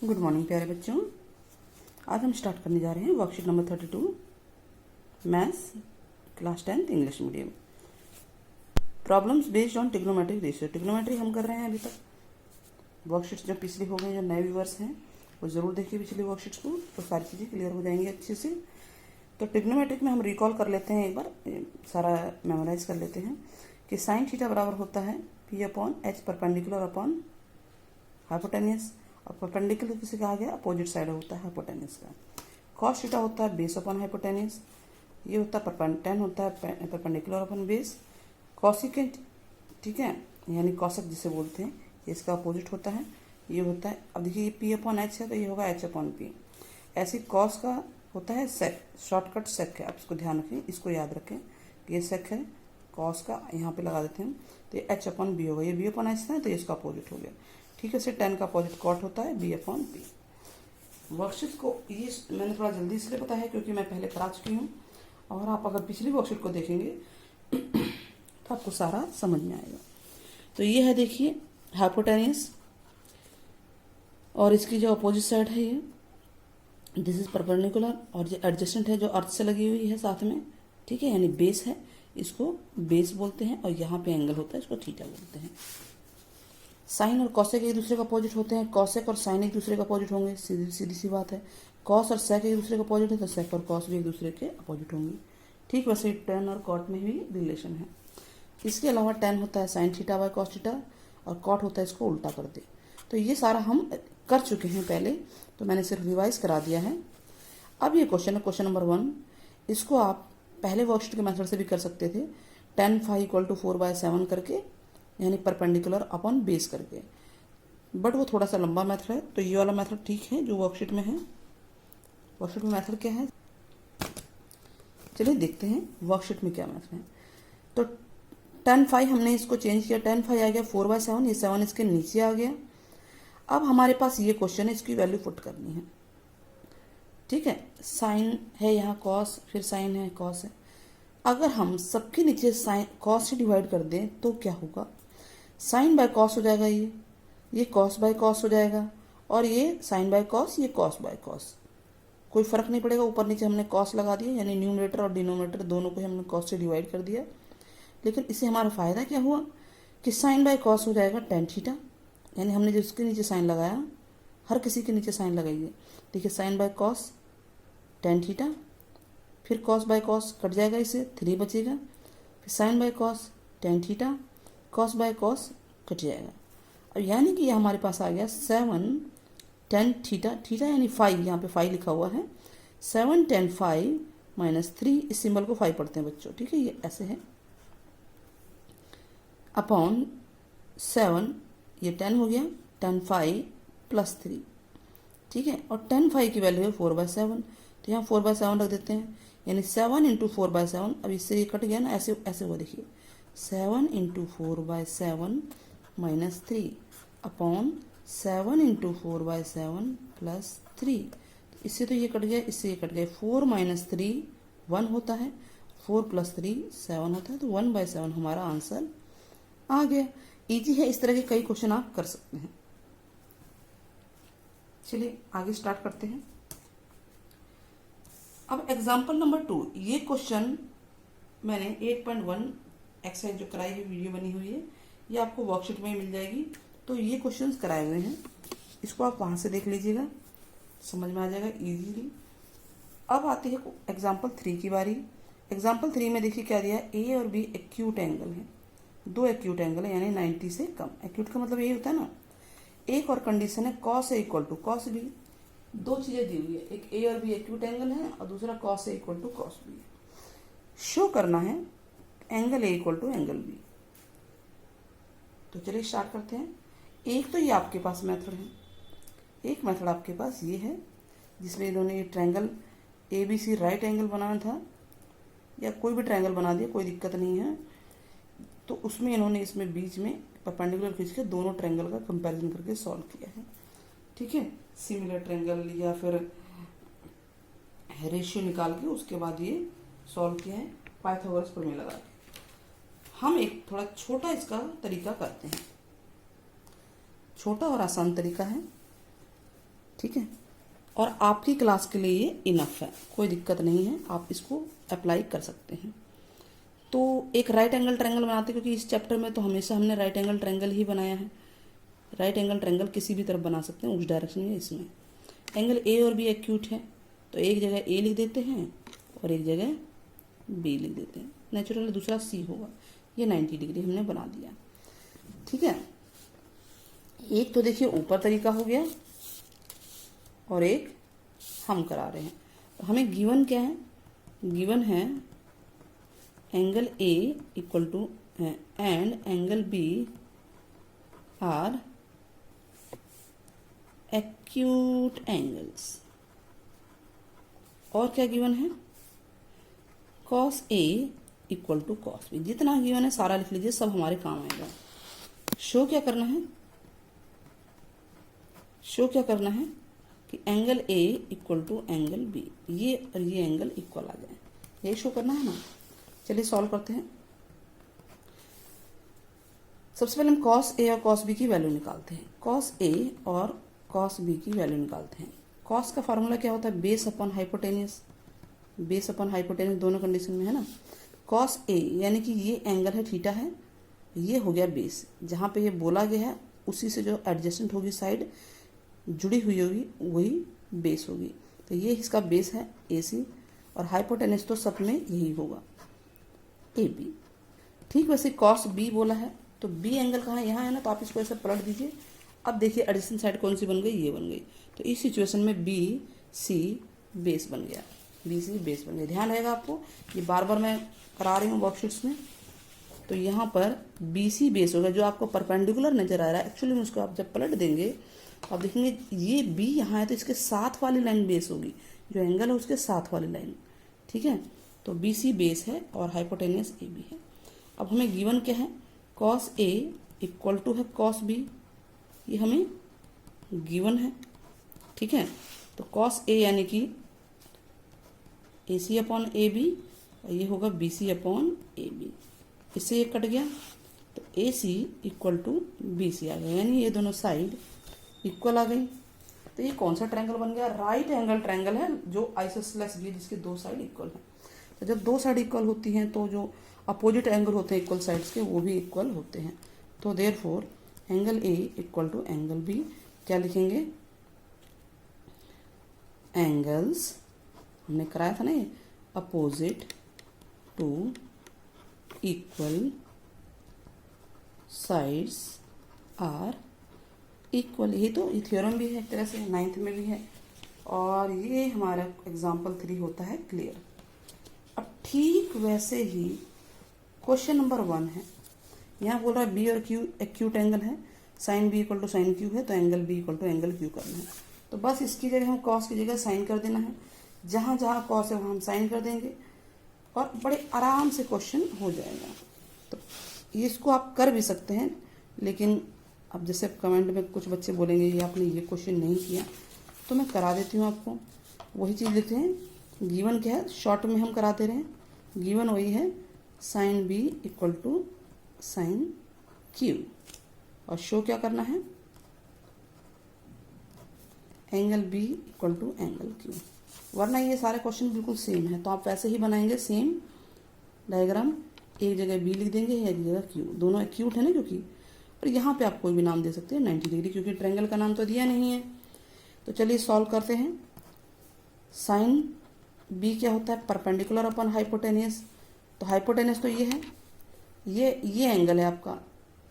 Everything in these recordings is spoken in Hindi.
गुड मॉर्निंग प्यारे बच्चों। आज हम स्टार्ट करने जा रहे हैं worksheet number 32 maths class 10th English medium. Problems based on trigonometric ratio. Trigonometry हम कर रहे हैं अभी तक। वर्कशीट्स जो पिछली हो गई, जो नए व्यूअर्स हैं वो ज़रूर देखिए पिछली वर्कशीट्स को, तो सारी चीज़ें क्लियर हो जाएंगी अच्छे से। तो ट्रिग्नोमेट्रिक में हम रिकॉल कर लेते हैं, एक बार सारा मेमोराइज कर लेते हैं कि साइन थीटा बराबर होता है P upon H perpendicular upon hypotenuse, और परपेंडिकुलर किसे कहा गया, अपोजिट साइड होता है हाइपोटेनियस का। कॉस थीटा होता है बेस अपॉन हाइपोटेनियस, ये होता है टेन होता है परपेंडिकुलर अपॉन बेस। कॉसिकेंट, ठीक है, यानी कॉसक जिसे बोलते हैं, ये इसका अपोजिट होता है, ये होता है। अब देखिए ये पी अपॉन एच है तो ये होगा एच अपॉन पी। ऐसे कॉस का होता है सेक, शॉर्टकट सेक है, आप इसको ध्यान रखें, इसको याद रखें कि ये सेक है कॉस का, यहाँ पे लगा देते हैं तो ये एच अपॉन बी होगा, ये बी अपॉन एच था तो ये इसका अपोजिट हो गया, ठीक है। से टेन का अपोजिट कॉट होता है बी अपॉन पी। वर्कशीट को ये मैंने थोड़ा जल्दी इसलिए बताया है क्योंकि मैं पहले करा चुकी हूँ, और आप अगर पिछली वर्कशीट को देखेंगे तो आपको सारा समझ में आएगा। तो ये है देखिए हाइपोटेनियस, और इसकी जो अपोजिट साइड है ये दिस इज परपेंडिकुलर, और जो एडजेसेंट है जो अर्थ से लगी हुई है साथ में, ठीक है, यानी बेस है, इसको बेस बोलते हैं, और यहाँ पे एंगल होता है इसको थीटा बोलते हैं। साइन और कॉसेक एक दूसरे का अपोजिट होते हैं, कॉसेक और साइन एक दूसरे का अपोजिट होंगे, सीधी सी बात है। कॉस और सेक एक दूसरे का अपोजिट है तो सेक और कॉस भी एक दूसरे के अपोजिट होंगे, ठीक। वैसे टेन और कॉट में भी रिलेशन है। इसके अलावा टेन होता है sine theta by cos theta, और कॉट होता है इसको उल्टा कर दे। तो ये सारा हम कर चुके हैं पहले, तो मैंने सिर्फ रिवाइज करा दिया है। अब ये क्वेश्चन है, क्वेश्चन नंबर 1। इसको आप पहले वर्कशीट के मेथड से भी कर सकते थे, टेन फाइव इक्वल टू 4/7 करके, यानी परपेंडिकुलर अपॉन बेस करके, बट वो थोड़ा सा लंबा मेथड है, तो ये वाला मेथड ठीक है जो वर्कशीट में है। वर्कशीट में मेथड क्या है, चलिए देखते हैं वर्कशीट में क्या मेथड है। तो 10/5 हमने इसको चेंज किया, 10/5 आ गया 4/7, ये 7 इसके नीचे आ गया। अब हमारे पास ये क्वेश्चन है, इसकी वैल्यू पुट करनी है, ठीक है। साइन है यहाँ कॉस, फिर साइन है कॉस है। अगर हम सबके नीचे साइन कॉस से डिवाइड कर दें तो क्या होगा, साइन बाय कॉस हो जाएगा, ये कॉस बाय कॉस हो जाएगा, और ये साइन बाय कॉस, ये कॉस बाय कॉस, कोई फर्क नहीं पड़ेगा। ऊपर नीचे हमने कॉस लगा दिया, यानी न्यूमरेटर और डिनोमिनेटर दोनों को हमने कॉस से डिवाइड कर दिया। लेकिन इससे हमारा फायदा क्या हुआ कि साइन बाय कॉस हो जाएगा टेन थीटा, यानी हमने जो उसके नीचे साइन लगाया, हर किसी के नीचे साइन लगाइए, देखिए sine by cos tan theta, फिर कॉस बाय कॉस कट जाएगा, इससे 3 बचेगा, फिर sine by cos tan theta, cos by cos cut जाएगा। अब यानी कि ये हमारे पास आ गया 7 10 थीटा, थीटा यानी 5, यहाँ पे 5 लिखा हुआ है, 7 10 5 माइनस 3, इस सिंबल को 5 पढ़ते हैं बच्चों, ठीक है, ये ऐसे है, अपॉन 7, ये 10 हो गया, 10 5 प्लस 3, ठीक है, और 10 5 की वैल्यू है 4/7, तो यहाँ 4/7 रख देते हैं, यानी 7 इंटू 4/7, अब इससे ये कट गया ना, ऐसे ऐसे हुआ, देखिए 7 into 4/7 minus 3 upon 7 into 4/7 plus 3, इससे तो ये कट गया, इससे ये कट गया, 4 माइनस 3 1 होता है, 4 प्लस 3 7 होता है, तो 1/7 हमारा आंसर आ गया। इजी है, इस तरह के कई क्वेश्चन आप कर सकते हैं। चलिए आगे स्टार्ट करते हैं। अब एग्जाम्पल नंबर 2, ये क्वेश्चन मैंने 8.1 एक्सरसाइज जो कराई हुई वीडियो बनी हुई है, ये आपको वर्कशीट में ही मिल जाएगी। तो ये क्वेश्चंस कराए हुए हैं, इसको आप वहां से देख लीजिएगा, समझ में आ जाएगा इजीली। अब आती है एग्जाम्पल 3 की बारी। एग्जाम्पल 3 में देखिए क्या दिया, ए और बी एक्यूट एंगल है, 2 एक्यूट एंगल है, यानी 90 से कम। एक्यूट का मतलब यही होता है ना। एक और कंडीशन है cos A equal to cos B, 2 चीजें दी हुई है, एक ए और बी एक्यूट एंगल है, और दूसरा cos A equal to cos B है। शो करना है angle A equal to angle B. तो चलिए स्टार्ट करते हैं। एक तो ये आपके पास मेथड है, एक मेथड आपके पास ये है जिसमें इन्होंने ये triangle A B C right angle बनाना था, या कोई भी ट्रायंगल बना दिया, कोई दिक्कत नहीं है। तो उसमें इन्होंने इसमें बीच में परपेंडिकुलर खींच के दोनों ट्रायंगल का कंपैरिजन करके सॉल्व किया है, ठीक है। सिमिलर ट्रायंगल या फिर रेशियो निकाल के उसके बाद ये सॉल्व किया है पाइथागोरस प्रमेय लगा के। हम एक थोड़ा छोटा इसका तरीका करते हैं, छोटा और आसान तरीका है। ठीक है, और आपकी क्लास के लिए ये इनफ है, कोई दिक्कत नहीं है, आप इसको अप्लाई कर सकते हैं। तो एक राइट एंगल ट्रायंगल बनाते हैं, क्योंकि इस चैप्टर में तो हमेशा हमने राइट एंगल ट्रायंगल ही बनाया है। राइट एंगल ट्रायंगल किसी भी तरफ बना सकते हैं, उस डायरेक्शन में। इसमें एंगल ए और बी एक्यूट है, तो एक जगह ए लिख देते हैं और एक जगह बी लिख देते हैं। नेचुरली दूसरा सी होगा। ये 90 डिग्री हमने बना दिया, ठीक है। एक तो देखिए ऊपर तरीका हो गया और एक हम करा रहे हैं। तो हमें गिवन क्या है? गिवन है angle A equal to and angle B are acute angles. और क्या गिवन है? Cos A equal to cos B. जितना गिवन है सारा लिख लीजिए, सब हमारे काम आएगा। शो क्या करना है? शो क्या करना है कि angle A equal to angle B, ये और ये एंगल इक्वल आ जाए, ये शो करना है ना। चलिए सॉल्व करते हैं। सबसे पहले हम कॉस ए और कॉस बी की वैल्यू निकालते हैं। कॉस ए और कॉस बी की वैल्यू निकालते हैं। कॉस का फॉर्मूला क्या होता है? Base upon hypotenuse. Base upon hypotenuse दोनों कंडीशन में है ना। कॉस ए यानी कि ये एंगल है, थीटा है, ये हो गया बेस। जहाँ पे ये बोला गया है उसी से जो एडजेसेंट होगी साइड जुड़ी हुई होगी वही बेस होगी। तो ये इसका बेस है ए सी, और हाइपोटेनियस तो सब में यही होगा ए बी। ठीक, वैसे कॉस बी बोला है तो बी एंगल कहाँ है? यहाँ है ना, तो आप इसको ऐसे पलट दीजिए। अब देखिए एडजेसेंट साइड कौन सी बन गई? ये बन गई। तो इस सिचुएशन में बी सी बेस बन गया, बी सी बेस बन गया। ध्यान रहेगा आपको, ये बार बार मैं करा रही हूँ वर्कशीट्स में। तो यहाँ पर बी सी बेस होगा, जो आपको परपेंडिकुलर नजर आ रहा है। एक्चुअली में उसको आप जब पलट देंगे तो आप देखेंगे ये बी यहाँ है, तो इसके साथ वाली लाइन बेस होगी, जो एंगल है उसके साथ वाली लाइन। ठीक है, तो बी सी बेस है और हाइपोटेनियस ए बी है। अब हमें गिवन क्या है? कॉस ए इक्वल टू है कॉस बी, ये हमें गिवन है। ठीक है, तो कॉस ए यानी कि ए सी अपॉन ए बी, और ये होगा B C upon A B. इससे ये कट गया, तो A C equal to B C आ गया, यानी ये दोनों साइड इक्वल आ गई। तो ये कौन सा ट्रायंगल बन गया? राइट एंगल ट्रायंगल है, जो आइसोसेलेस भी है, जिसके दो साइड इक्वल है। तो जब दो साइड इक्वल होती हैं तो जो अपोजिट एंगल होते हैं इक्वल साइड्स के, वो भी इक्वल होते हैं। तो therefore angle A equal to angle B. क्या लिखेंगे? एंगल्स हमने कराया था ना ये, opposite to equal sides are equal. ये तो ये थ्योरम भी है एक तरह से, 9th में भी है, और ये हमारा एग्जाम्पल 3 होता है क्लियर। अब ठीक वैसे ही क्वेश्चन नंबर 1 है। यहाँ बोल रहा है बी और क्यू एक्यूट एंगल है, sine B equal to sine Q है, तो angle B equal to angle Q करना है। तो बस इसकी जगह हम कॉस की जगह साइन कर देना है। जहाँ जहाँ कॉस है वहाँ हम साइन कर देंगे और बड़े आराम से क्वेश्चन हो जाएगा। तो इसको आप कर भी सकते हैं, लेकिन अब जैसे कमेंट में कुछ बच्चे बोलेंगे ये आपने ये क्वेश्चन नहीं किया, तो मैं करा देती हूँ आपको। वही चीज़ लिखते हैं, गिवन क्या है शॉर्ट में हम करा दे रहे हैं। गिवन वही है sine B equal to sine Q, और शो क्या करना है? Angle B equal to angle Q. वरना ये सारे क्वेश्चन बिल्कुल सेम है, तो आप वैसे ही बनाएंगे सेम डायग्राम। एक जगह बी लिख देंगे, एक जगह क्यू, दोनों एक्यूट है ना क्योंकि। और यहाँ पे आप कोई भी नाम दे सकते हैं 90 डिग्री, क्योंकि ट्रायंगल का नाम तो दिया नहीं है। तो चलिए सॉल्व करते हैं। साइन बी क्या होता है? Perpendicular upon hypotenuse. तो हाइपोटेनियस तो ये है, ये एंगल है आपका।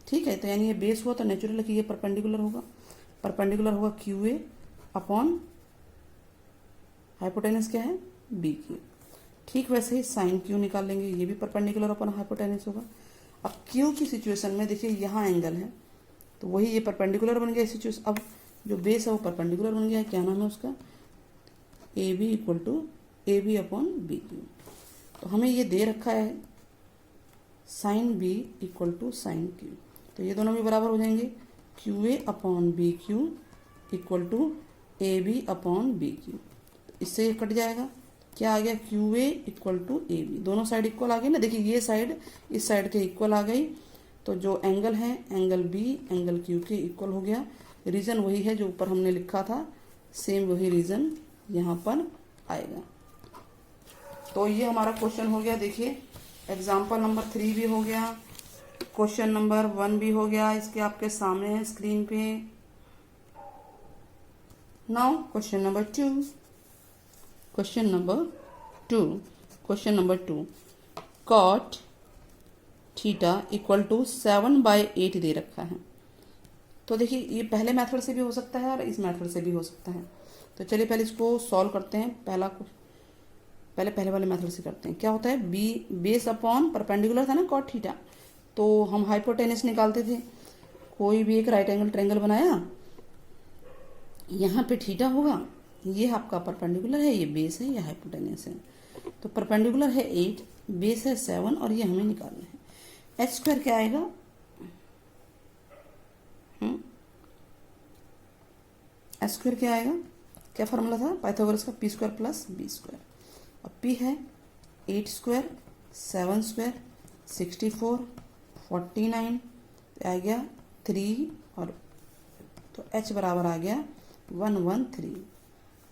ठीक है, तो यानी ये बेस हुआ, तो नेचुरल कि ये परपेंडिकुलर होगा। परपेंडिकुलर होगा क्यू ए अपॉन हाइपोटेनियस क्या है? B Q. ठीक वैसे ही साइन क्यू निकाल लेंगे, ये भी परपेंडिकुलर अपॉन हाइपोटेनियस होगा। अब क्यू की सिचुएशन में देखिए यहाँ एंगल है, तो वही ये परपेंडिकुलर बन गया सिचुएशन। अब जो बेस है वो परपेंडिकुलर बन गया है, क्या नाम है उसका? A B equal to A B upon B Q. तो हमें ये दे रखा है sine B equal to sine Q, तो ये दोनों भी बराबर हो जाएंगे। Q A upon B Q equal to A B upon B Q. इससे ये कट जाएगा, क्या आ गया? Q A equal to A B. दोनों साइड इक्वल आ गई ना, देखिए ये साइड इस साइड के इक्वल आ गई। तो जो एंगल है एंगल बी एंगल क्यू के इक्वल हो गया। रीजन वही है जो ऊपर हमने लिखा था, सेम वही रीज़न यहाँ पर आएगा। तो ये हमारा क्वेश्चन हो गया। देखिए एग्जाम्पल नंबर 3 भी हो गया, क्वेश्चन नंबर 1 भी हो गया, इसके आपके सामने है स्क्रीन पे। Now question number 2, question number 2 cot theta equal to 7/8 दे रखा है। तो देखिए ये पहले मेथड से भी हो सकता है और इस मेथड से भी हो सकता है। तो चलिए पहले इसको सॉल्व करते हैं। पहले वाले मेथड से करते हैं। क्या होता है, बी बेस अपॉन परपेंडिकुलर था ना कॉट थीटा, तो हम हाइपोटेनस निकालते थे। कोई भी एक राइट एंगल ट्रायंगल बनाया, यहाँ पे थीटा होगा, ये आपका परपेंडिकुलर है, ये बेस है, ये हाइपोटेनस है। तो परपेंडिकुलर है 8, बेस है 7 और ये हमें निकालना है। एच स्क्वायर क्या आएगा, एच स्क्वायर क्या आएगा, क्या फॉर्मूला था पाइथागोरस का, P square plus B square. और पी है 8 स्क्वायर 7 स्क्वायर 64 49 आ गया 3 और तो एच बराबर आ गया 113।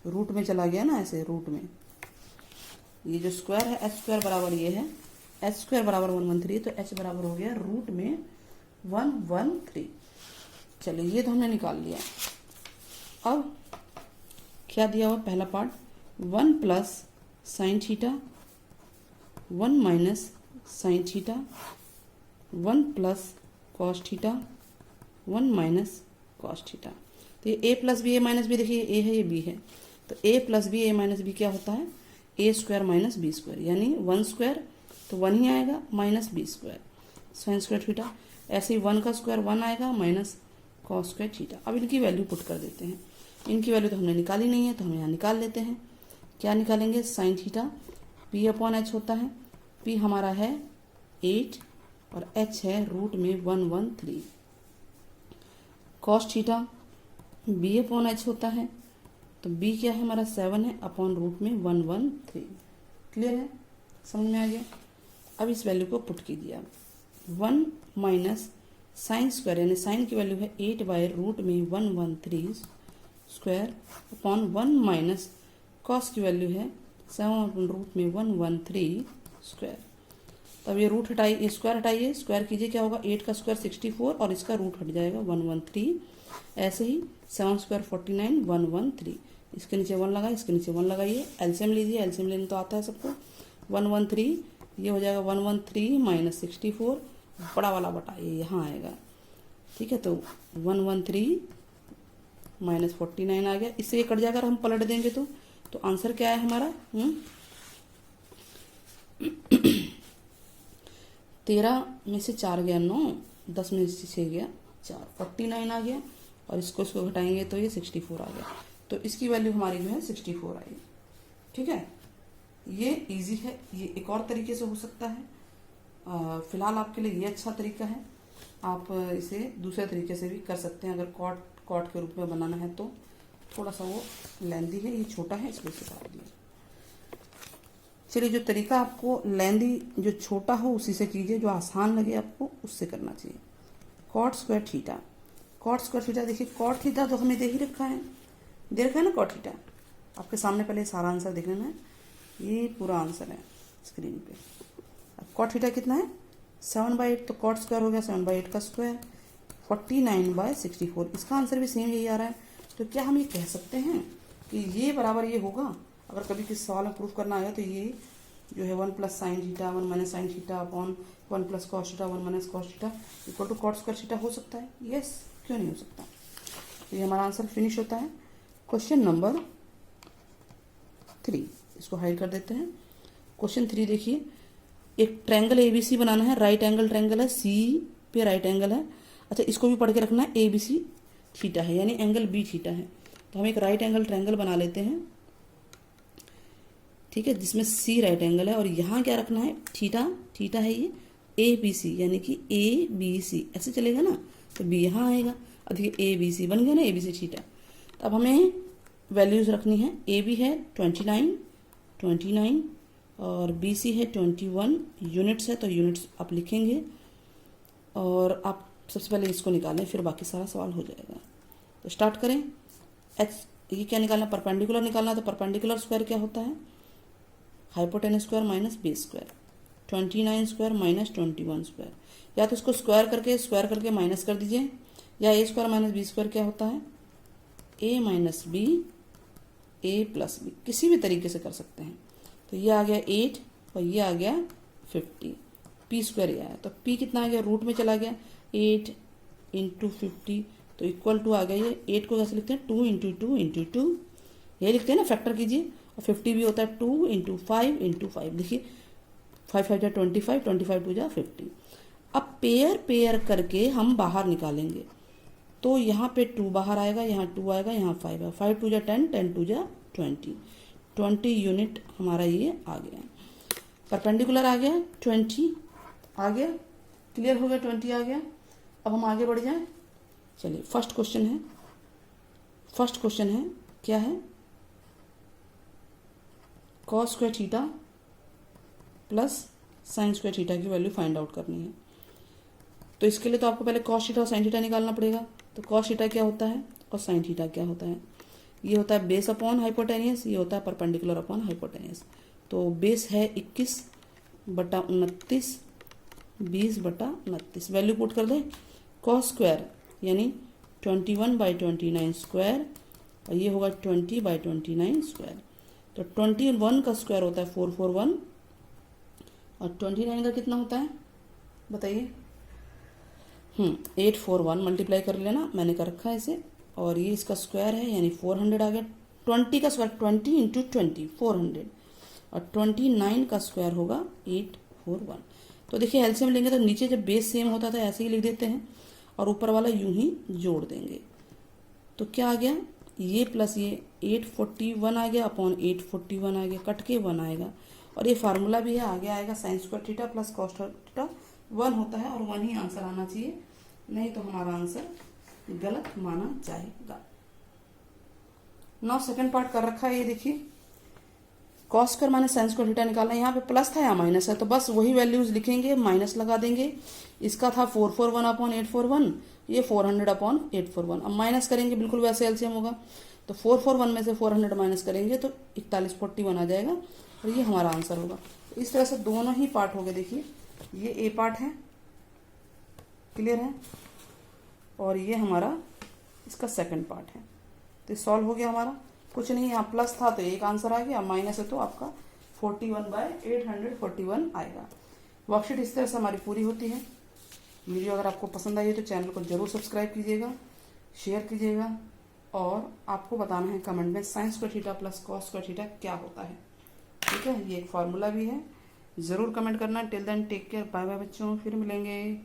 रूट में चला गया ना, ऐसे रूट में ये जो स्क्वायर है एच स्क्वायर बराबर ये है, एच स्क्वायर बराबर 113, तो एच बराबर हो गया रूट में 113। चलिए ये तो हमने निकाल लिया। अब क्या दिया हुआ, पहला part 1 plus sine theta 1 minus sine theta 1 plus cos theta 1 minus cos theta. तो ये a plus B A minus B, देखिए a है ये b है, तो a plus B A minus B क्या होता है, a square minus B square, यानी 1 स्क्वायर तो 1 ही आएगा minus B square sine square theta. ऐसे ही 1 का स्क्वायर 1 आएगा माइनस कॉस स्क्वायर थीटा। अब इनकी वैल्यू पुट कर देते हैं। इनकी वैल्यू तो हमने निकाली नहीं है, तो हम यहाँ निकाल लेते हैं। क्या निकालेंगे, sine theta p upon H होता है, p हमारा है 8 और h है रूट में 113। Cos theta b upon H होता है, तो b क्या है हमारा 7 है अपॉन रूट में 113। क्लियर है, समझ में आ गया। अब इस वैल्यू को पुट की दिया, 1 माइनस साइन स्क्वायर यानी साइन की वैल्यू है 8 बाय रूट में 113 स्क्वायर अपॉन 1 माइनस कॉस की वैल्यू है 7 अपॉन रूट में 113 स्क्वायर। तब ये रूट हटाइए, ये स्क्वायर हटाइए, स्क्वायर कीजिए, क्या होगा 8 का स्क्वायर 64 और इसका रूट हट जाएगा 113। ऐसे ही 7 स्क्वायर 49 113, इसके नीचे 1 लगा, इसके नीचे 1 लगाइए, एलसीएम लीजिए, एलसीएम लेने तो आता है सबको। 113 ये हो जाएगा 113 माइनस 64, बड़ा वाला बटा ये यहाँ आएगा। ठीक है, तो 113 माइनस 49 आ गया, इससे ये कट जाकर हम पलट देंगे तो आंसर क्या है हमारा 13 में से 4 गया 9, 10 में से 6 गया 4, 49 आ गया और इसको घटाएंगे तो ये 64 आ गया। तो इसकी वैल्यू हमारी जो है 64 आई। ठीक है, ये इजी है, ये एक और तरीके से हो सकता है। फिलहाल आपके लिए ये अच्छा तरीका है, आप इसे दूसरे तरीके से भी कर सकते हैं। अगर कॉट के रूप में बनाना है तो थोड़ा सा वो लेंदी है, ये छोटा है इसको इसे काट दिया। चलिए, जो तरीका आपको लेंदी जो छोटा हो उसी से कीजिए, जो आसान लगे आपको उससे करना चाहिए। Cot square theta, cot square theta देखिए, कॉट थीटा तो हमें दे ही रखा है, दे रखा है ना कॉट थीटा आपके सामने। पहले सारा आंसर देख लेना है, ये पूरा आंसर है स्क्रीन पे। अब कॉट थीटा कितना है 7/8, तो कॉट स्क्वायर हो गया 7/8 का स्क्वायर 49/64। इसका आंसर भी सेम यही आ रहा है। तो क्या हम ये कह सकते हैं कि ये बराबर ये होगा, अगर कभी किसी सवाल में प्रूफ करना आएगा तो ये जो है 1 plus sine theta 1 minus sine theta upon 1 plus cos theta 1 minus cos theta equal to cot square theta हो सकता है। यस, क्यों नहीं हो सकता। तो ये हमारा आंसर फिनिश होता है। क्वेश्चन नंबर 3, इसको हाइड कर देते हैं। क्वेश्चन 3 देखिए, एक ट्रायंगल ABC बनाना है, राइट एंगल ट्रायंगल है, C पे राइट एंगल है। अच्छा, इसको भी पढ़ के रखना है, ABC थीटा है यानी एंगल B थीटा है। तो हम एक राइट एंगल ट्रायंगल बना लेते हैं, ठीक है, जिसमें C राइट एंगल है और यहाँ क्या रखना है थीटा, थीटा है ये ABC यानी कि ABC ऐसे चलेगा ना, तो B यहाँ आएगा। अब देखिए ABC बन गया ना, ABC थीटा। तो अब हमें वैल्यूज रखनी है, AB है 29 और BC है 21 यूनिट्स है, तो यूनिट्स आप लिखेंगे और आप सबसे पहले इसको निकालें, फिर बाकी सारा सवाल हो जाएगा। तो स्टार्ट करें। ये क्या निकालना, परपेंडिकुलर निकालना। तो परपेंडिकुलर स्क्वायर क्या होता है, hypotenuse square minus base square, 29 square minus 21 square. या तो इसको स्क्वायर करके माइनस कर दीजिए, या ए स्क्वायर माइनस बी स्क्वायर क्या होता है, ए माइनस बी ए प्लस बी, किसी भी तरीके से कर सकते हैं। तो ये आ गया 8 और ये आ गया 50, पी स्क्वायर ये आया। तो पी कितना आ गया, रूट में चला गया, 8 इंटू 50 तो इक्वल टू आ गया ये। 8 को कैसे लिखते हैं, 2 इंटू 2 इंटू 2, यही लिखते हैं ना, फैक्टर कीजिए। और 50 भी होता है 2 इंटू 5 इंटू 5, देखिए 5 5 जा 25, 25 2 जा 50। अब पेयर करके हम बाहर निकालेंगे। तो यहाँ पे 2 बाहर आएगा, यहाँ 2 आएगा, यहाँ 5 आएगा, 5 2 जा 10, 10 2 जा 20 यूनिट हमारा ये आ गया। परपेंडिकुलर आ गया 20 आ गया, क्लियर हो गया, 20 आ गया। अब हम आगे बढ़ जाएं। चलिए फर्स्ट क्वेश्चन है क्या है, cos square theta plus sign square theta की वैल्यू फाइंड आउट करनी है। तो इसके लिए तो आपको पहले कॉस थीटा और साइन थीटा निकालना पड़ेगा। तो कॉस थीटा क्या होता है और साइन थीटा क्या होता है, ये होता है बेस अपॉन हाइपोटेनियस, ये होता है परपेंडिकुलर अपॉन हाइपोटेनियस। तो बेस है 21 बटा 29, 20 बटा 29, वैल्यू पुट कर दे। कॉस स्क्वायर यानी 21/29 स्क्वायर, और ये होगा 20/29 स्क्वायर। तो 21 का स्क्वायर होता है 441, और 29 का कितना होता है बताइए, 841, मल्टीप्लाई कर लेना, मैंने कर रखा है इसे। और ये इसका स्क्वायर है यानी 400 आ गया। 20 का स्क्वायर 20 इंटू 20 400, और 29 का स्क्वायर होगा 841। तो देखिए एलसीएम लेंगे तो नीचे जब बेस सेम होता था ऐसे ही लिख देते हैं, और ऊपर वाला यूं ही जोड़ देंगे। तो क्या आ गया, ये प्लस ये 841 आ गया अपॉन 841 आ गया, कट के 1 आएगा। और ये फार्मूला भी है, आगे आएगा sign square theta plus cos theta 1 होता है, और 1 ही आंसर आना चाहिए, नहीं तो हमारा आंसर गलत माना जाएगा। नाउ सेकंड पार्ट कर रखा है, ये देखिए cos square minus sign square theta निकालना है। यहाँ पे प्लस था या माइनस है, तो बस वही वैल्यूज लिखेंगे, माइनस लगा देंगे। इसका था 441 अपॉन 841, ये 400 अपॉन 841। अब माइनस करेंगे, बिल्कुल वैसे एलसीएम होगा। तो 441 में से 400 माइनस करेंगे तो 4141 आ जाएगा, और ये हमारा आंसर होगा। इस तरह से दोनों ही पार्ट हो गए। देखिए ये ए पार्ट है, क्लियर है, और ये हमारा इसका सेकंड पार्ट है। तो सॉल्व हो गया हमारा, कुछ नहीं, यहाँ प्लस था तो एक आंसर आ गया, माइनस है तो आपका 41/841 आएगा। वर्कशीट इस तरह से हमारी पूरी होती है। वीडियो अगर आपको पसंद आई है तो चैनल को जरूर सब्सक्राइब कीजिएगा, शेयर कीजिएगा, और आपको बताना है कमेंट में sign square theta plus cos square theta क्या होता है। ठीक है, ये एक फार्मूला भी है, ज़रूर कमेंट करना। Till then take care, bye bye बच्चों, फिर मिलेंगे।